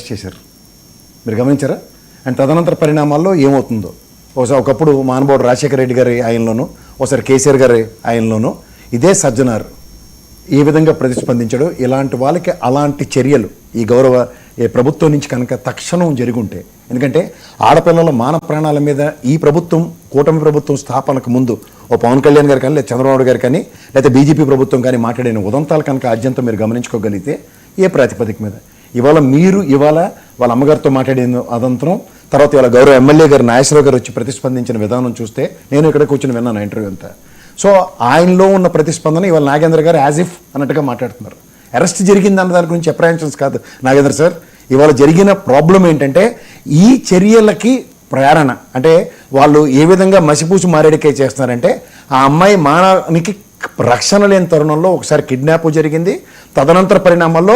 Arrest చేశారు. మీరు గమనించారా? అండ్ తదనంతర పరిణామాల్లో ఏమవుతుందో ఒకప్పుడు మహానుభావుడు రాజశేఖర రెడ్డి గారి ఆయనలోనూ, ఒకసారి కేసీఆర్ గారి ఆయనలోనూ ఇదే సజ్జనార్ ఏ విధంగా ప్రతిస్పందించాడో ఇలాంటి వాళ్ళకి అలాంటి చర్యలు ఈ ప్రభుత్వం నుంచి కనుక తక్షణం జరుగుంటే, ఎందుకంటే ఆడపిల్లల మాన ప్రాణాల మీద ఈ ప్రభుత్వం, కూటమి ప్రభుత్వం స్థాపనకు ముందు పవన్ కళ్యాణ్ గారు కానీ, లేదా చంద్రబాబు గారు కానీ, లేదా బీజేపీ ప్రభుత్వం కానీ మాట్లాడిన ఉదంతాలు కనుక అత్యంత మీరు గమనించుకోగలిగితే ఏ ప్రాతిపదిక మీద ఇవాళ వాళ్ళ అమ్మగారితో మాట్లాడిన అదంతరం, తర్వాత ఇవాళ గౌరవ ఎమ్మెల్యే గారు నాగేశ్వరరావు గారు వచ్చి ప్రతిస్పందించిన విధానం చూస్తే నేను ఇక్కడ కూర్చొని విన్నాను ఇంటర్వ్యూ అంతా. సో ఆయనలో ఉన్న ప్రతిస్పందన ఇవాళ నాగేంద్ర గారు యాజ్ ఇఫ్ అన్నట్టుగా మాట్లాడుతున్నారు. అరెస్ట్ జరిగింది అన్న దాని గురించి అప్రహెన్షన్స్ కాదు నాగేంద్ర సార్. ఇవాళ జరిగిన ప్రాబ్లం ఏంటంటే ఈ చర్యలకి ప్రేరణ అంటే వాళ్ళు ఏ విధంగా మసిపూసి మారేడికే చేస్తున్నారంటే, ఆ అమ్మాయి మానానికి రక్షణ లేని తరుణంలో ఒకసారి కిడ్నాప్ జరిగింది. తదనంతర పరిణామాల్లో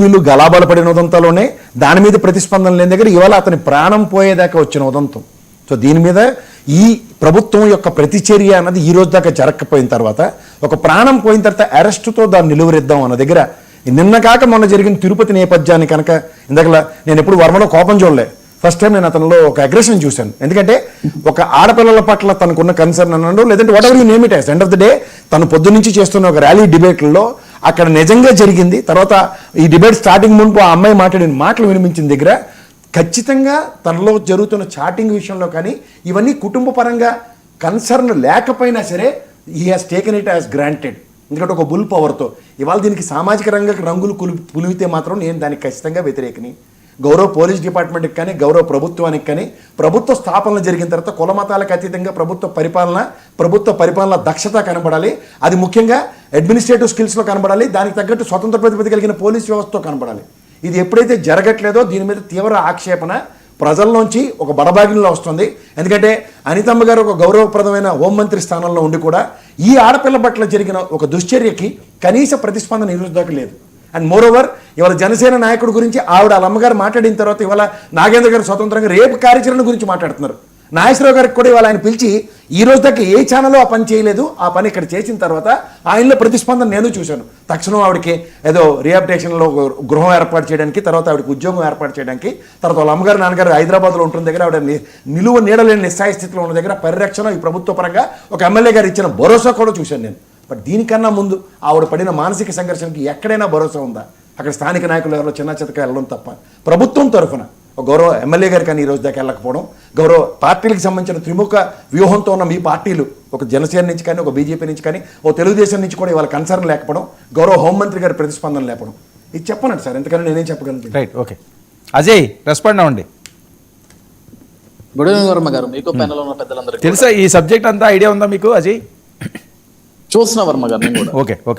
వీళ్ళు గలాబల పడిన ఉదంతాలోనే దాని మీద ప్రతిస్పందన లేని దగ్గర ఇవాళ అతని ప్రాణం పోయేదాకా వచ్చిన ఉదంతం. సో దీని మీద ఈ ప్రభుత్వం యొక్క ప్రతిచర్య అన్నది ఈ రోజు దాకా జరగకపోయిన తర్వాత, ఒక ప్రాణం పోయిన తర్వాత అరెస్టుతో దాన్ని నిలువరిద్దాం అన్న దగ్గర నిన్న కాక మొన్న జరిగిన తిరుపతి నేపథ్యాన్ని కనుక ఇందాక నేను ఎప్పుడు వర్మలో కోపం చూడలే, ఫస్ట్ టైం నేను అతనిలో ఒక అగ్రెషన్ చూశాను. ఎందుకంటే ఒక ఆడపిల్లల పట్ల తనకున్న కన్సర్న్ అన్నాడు, లేదంటే what ever you name it as, end of the day తను పొద్దున్నుంచి చేస్తున్న ఒక ర్యాలీ డిబేట్లలో అక్కడ నిజంగా జరిగింది. తర్వాత ఈ డిబేట్ స్టార్టింగ్ మునుపు ఆ అమ్మాయి మాట్లాడిన మాటలు వినిపించిన దగ్గర ఖచ్చితంగా తనలో జరుగుతున్న చాటింగ్ విషయంలో కానీ ఇవన్నీ కుటుంబ పరంగా కన్సర్న్ లేకపోయినా సరే he has taken it as granted. ఎందుకంటే ఒక బుల్ పవర్తో ఇవాళ దీనికి సామాజిక రంగులు పులివితే మాత్రం నేను దానికి ఖచ్చితంగా వ్యతిరేకని. గౌరవ పోలీస్ డిపార్ట్మెంట్కి కానీ, గౌరవ ప్రభుత్వానికి కానీ, ప్రభుత్వ స్థాపనలు జరిగిన తర్వాత కుల మతాలకు అతీతంగా ప్రభుత్వ పరిపాలన దక్షత కనబడాలి. అది ముఖ్యంగా అడ్మినిస్ట్రేటివ్ స్కిల్స్లో కనబడాలి. దానికి తగ్గట్టు స్వతంత్ర ప్రతిపత్తి కలిగిన పోలీస్ వ్యవస్థతో కనబడాలి. ఇది ఎప్పుడైతే జరగట్లేదో దీని మీద తీవ్ర ఆక్షేపణ ప్రజల్లోంచి ఒక బడబాగిలో వస్తుంది. ఎందుకంటే అనితమ్మ గారు ఒక గౌరవప్రదమైన హోంమంత్రి స్థానంలో ఉండి కూడా ఈ ఆడపిల్ల పట్ల జరిగిన ఒక దుశ్చర్యకి కనీస ప్రతిస్పందన ఈ రోజు దాకా లేదు. అండ్ మోర్ ఓవర్ ఇవాళ జనసేన నాయకుడి గురించి వాళ్ళ అమ్మగారు మాట్లాడిన తర్వాత ఇవాళ నాగేంద్ర గారు స్వతంత్రంగా రేపు కార్యాచరణ గురించి మాట్లాడుతున్నారు. నాగేశ్వరరావు గారికి కూడా ఇవాళ ఆయన పిలిచి ఈ రోజు దాకా ఏ ఛానల్లో ఆ పని చేయలేదు, ఆ పని ఇక్కడ చేసిన తర్వాత ఆయనలో ప్రతిస్పందన నేను చూశాను. తక్షణం ఆవిడకి ఏదో రిహాబిలిటేషన్లో గృహం ఏర్పాటు చేయడానికి, తర్వాత ఆవిడకి ఉద్యోగం ఏర్పాటు చేయడానికి, తర్వాత వాళ్ళ అమ్మగారు నాన్నగారు హైదరాబాద్లో ఉంటున్న దగ్గర ఆవిడ నిలువ నీడలేని నిస్సాయ స్థితిలో ఉన్న దగ్గర పరిరక్షణ ఈ ప్రభుత్వ పరంగా ఒక ఎమ్మెల్యే గారు ఇచ్చిన భరోసా కూడా చూశాను నేను. బట్ దీనికన్నా ముందు ఆవిడ పడిన మానసిక సంఘర్షణకి ఎక్కడైనా భరోసా ఉందా? అక్కడ స్థానిక నాయకులు ఎవరో చిన్న చితక వెళ్ళడం తప్ప ప్రభుత్వం తరఫున గౌరవ ఎమ్మెల్యే గారు కానీ ఈ రోజు దాకా వెళ్ళకపోవడం, గౌరవ పార్టీలకు సంబంధించిన త్రిముఖ వ్యూహంతో ఉన్న మీ పార్టీలు ఒక జనసేన నుంచి కానీ, ఒక బీజేపీ నుంచి కానీ, ఓ తెలుగుదేశం నుంచి కూడా ఇవాళ కన్సర్న్ లేకపోవడం, గౌరవ హోంమంత్రి గారి ప్రతిస్పందన లేకపోవడం, ఇది చెప్పనండి సార్, ఎందుకని నేనేం చెప్పగలను. Right, okay. అజయ్ రెస్పాండ్ అవ్వండి. గుడ్ ఈవినింగ్ వర్మ గారు, మీకు ప్యానెల్ ఉన్న పెద్దలందరికీ తెలుసా ఈ సబ్జెక్ట్ అంతా? ఐడియా ఉందా మీకు అజయ్? చూస్తున్నా వర్మ గారు. Okay okay.